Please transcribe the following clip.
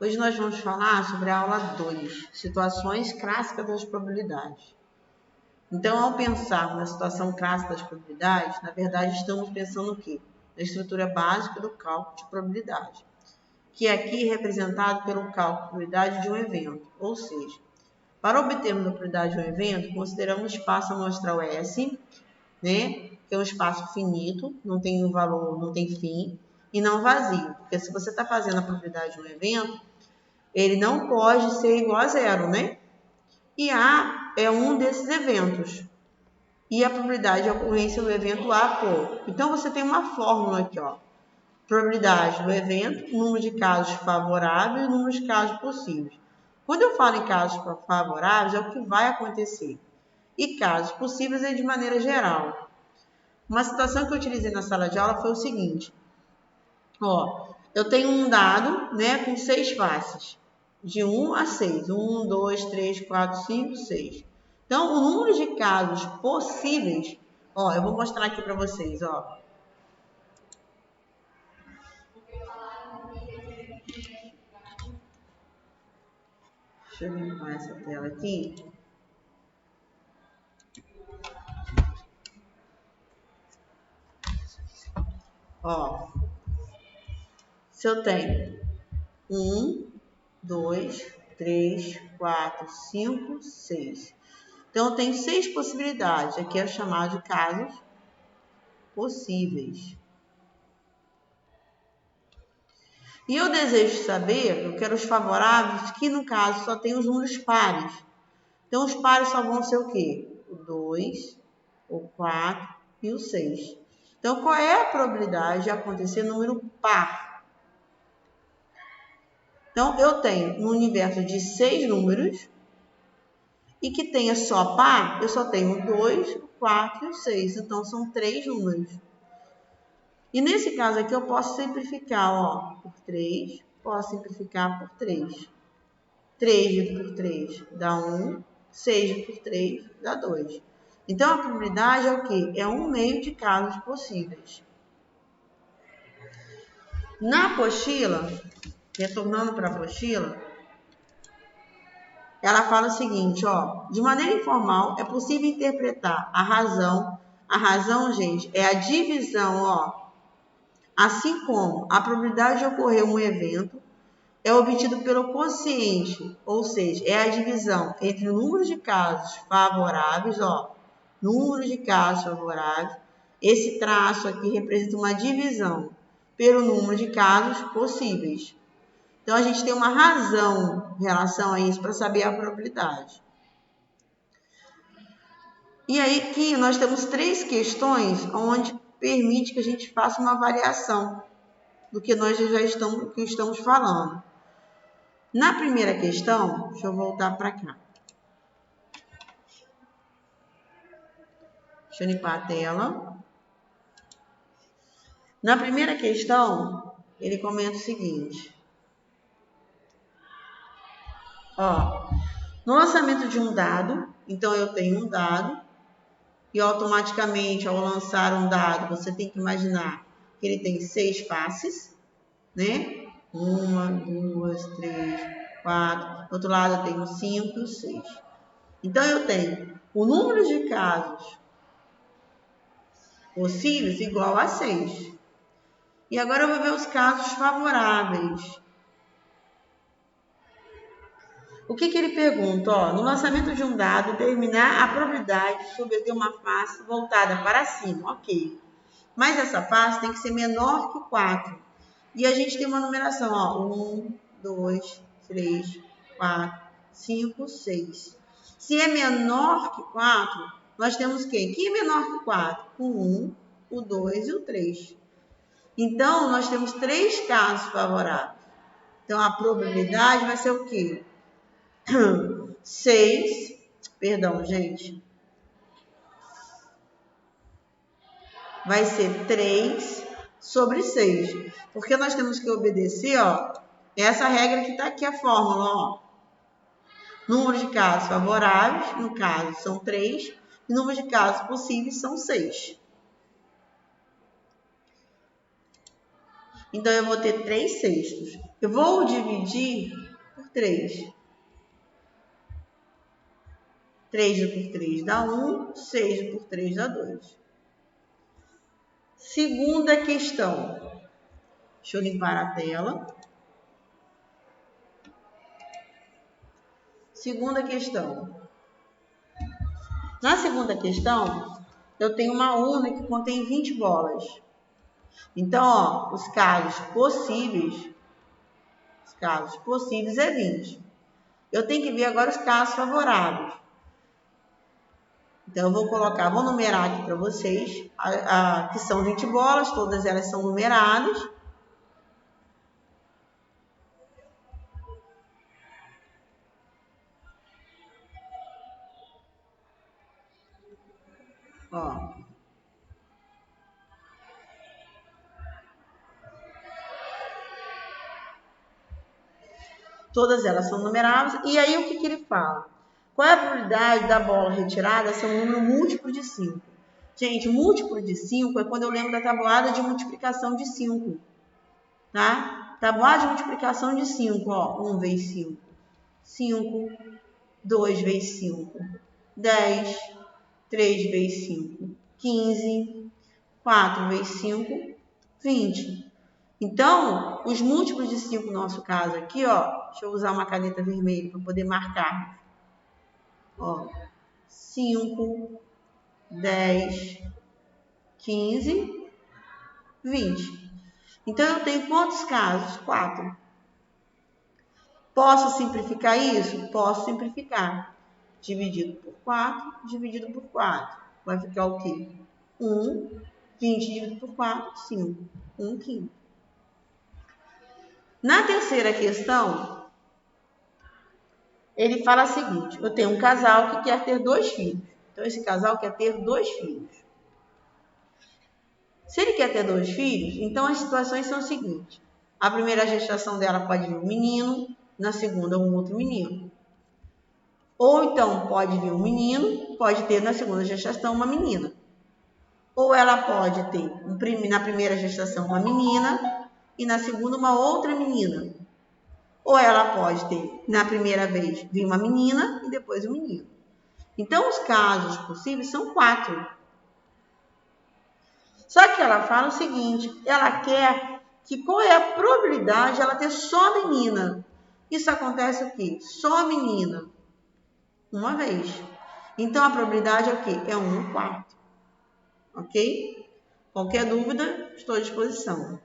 Hoje nós vamos falar sobre a aula 2, situações clássicas das probabilidades. Então, ao pensar na situação clássica das probabilidades, na verdade estamos pensando o quê? Na estrutura básica do cálculo de probabilidade, que é aqui representado pelo cálculo de probabilidade de um evento. Ou seja, para obtermos a probabilidade de um evento, consideramos o espaço amostral S, né? Que é um espaço finito, não tem um valor, não tem fim, e não vazio. Porque se você está fazendo a probabilidade de um evento, ele não pode ser igual a zero, né? E A é um desses eventos. E a probabilidade de ocorrência do evento A por. Então, você tem uma fórmula aqui, ó. Probabilidade do evento, número de casos favoráveis e número de casos possíveis. Quando eu falo em casos favoráveis, é o que vai acontecer. E casos possíveis é de maneira geral. Uma situação que eu utilizei na sala de aula foi o seguinte. Ó, eu tenho um dado, né, com 6 faces. De 1 a 6. 1, 2, 3, 4, 5, 6. Então, o número de casos possíveis, ó, eu vou mostrar aqui para vocês, ó. Deixa eu limpar essa tela aqui. Ó, se eu tenho 1, 2, 3, 4, 5, 6. Então, eu tenho 6 possibilidades. Aqui é chamado de casos possíveis. E eu desejo saber, eu quero os favoráveis, que no caso só tem os números pares. Então, os pares só vão ser o quê? O 2, o 4 e o 6. Então, qual é a probabilidade de acontecer número par? Então, eu tenho um universo de 6 números e que tenha só par, eu só tenho o 2, o 4 e o 6. Então, são 3 números. E nesse caso aqui, eu posso simplificar, ó, por 3, posso simplificar por 3. 3 por 3 dá 1, 6 por 3 dá 2. Então, a probabilidade é o quê? É 1/2 de casos possíveis. Na apostila, retornando para a apostila, ela fala o seguinte, ó, de maneira informal, é possível interpretar a razão, gente, é a divisão, ó, assim como a probabilidade de ocorrer um evento é obtido pelo quociente, ou seja, é a divisão entre o número de casos favoráveis, ó, número de casos favoráveis, esse traço aqui representa uma divisão pelo número de casos possíveis. Então, a gente tem uma razão em relação a isso para saber a probabilidade. E aí, aqui nós temos 3 questões onde permite que a gente faça uma avaliação do que nós já estamos falando. Na primeira questão, deixa eu voltar para cá. Deixa eu limpar a tela. Na primeira questão, ele comenta o seguinte. Ó, no lançamento de um dado, então eu tenho um dado, e automaticamente, ao lançar um dado, você tem que imaginar que ele tem 6 faces, né? 1, 2, 3, 4. Do outro lado, eu tenho 5, 6. Então, eu tenho o número de casos possíveis igual a 6. E agora eu vou ver os casos favoráveis. O que ele pergunta? Ó, no lançamento de um dado, determinar a probabilidade de subverter uma face voltada para cima. Ok. Mas essa face tem que ser menor que 4. E a gente tem uma numeração, ó. 1, 2, 3, 4, 5, 6. Se é menor que 4, nós temos quem? Quem é menor que 4? O 1, o 2 e o 3. Então, nós temos 3 casos favoráveis. Então, a probabilidade vai ser o quê? 6, perdão, gente. Vai ser 3 sobre 6. Porque nós temos que obedecer, ó, essa regra que está aqui, a fórmula, ó. Número de casos favoráveis, no caso, são 3. E número de casos possíveis são 6. Então, eu vou ter 3/6. Eu vou dividir por 3. 3 por 3 dá 1, 6 por 3 dá 2. Segunda questão. Deixa eu limpar a tela. Segunda questão. Na segunda questão, eu tenho uma urna que contém 20 bolas. Então, ó, os casos possíveis é 20. Eu tenho que ver agora os casos favoráveis. Então, eu vou numerar aqui para vocês, que são 20 bolas, todas elas são numeradas. Ó. Todas elas são numeradas. E aí, o que ele fala? Qual é a probabilidade da bola retirada ser um número múltiplo de 5? Gente, múltiplo de 5 é quando eu lembro da tabuada de multiplicação de 5. Tá? Tabuada de multiplicação de 5. Ó, 1 vezes 5. 5. 2 vezes 5. 10. 3 vezes 5. 15. 4 vezes 5. 20. Então, os múltiplos de 5 no nosso caso aqui, ó, deixa eu usar uma caneta vermelha para poder marcar. Ó, 5, 10, 15, 20. Então, eu tenho quantos casos? 4. Posso simplificar isso? Posso simplificar. Dividido por 4, dividido por 4. Vai ficar o quê? 1, 20 dividido por 4, 5. 1 quinto. Na terceira questão, ele fala o seguinte: eu tenho um casal que quer ter 2 filhos. Então, esse casal quer ter 2 filhos. Se ele quer ter 2 filhos, então as situações são as seguintes. A primeira gestação dela pode vir um menino, na segunda um outro menino. Ou então pode vir um menino, pode ter na segunda gestação uma menina. Ou ela pode ter na primeira gestação uma menina e na segunda uma outra menina. Ou ela pode ter, na primeira vez, vir uma menina e depois um menino. Então, os casos possíveis são 4. Só que ela fala o seguinte, ela quer que qual é a probabilidade de ela ter só menina. Isso acontece o quê? Só menina. Uma vez. Então, a probabilidade é o quê? É 1/4. Ok? Qualquer dúvida, estou à disposição.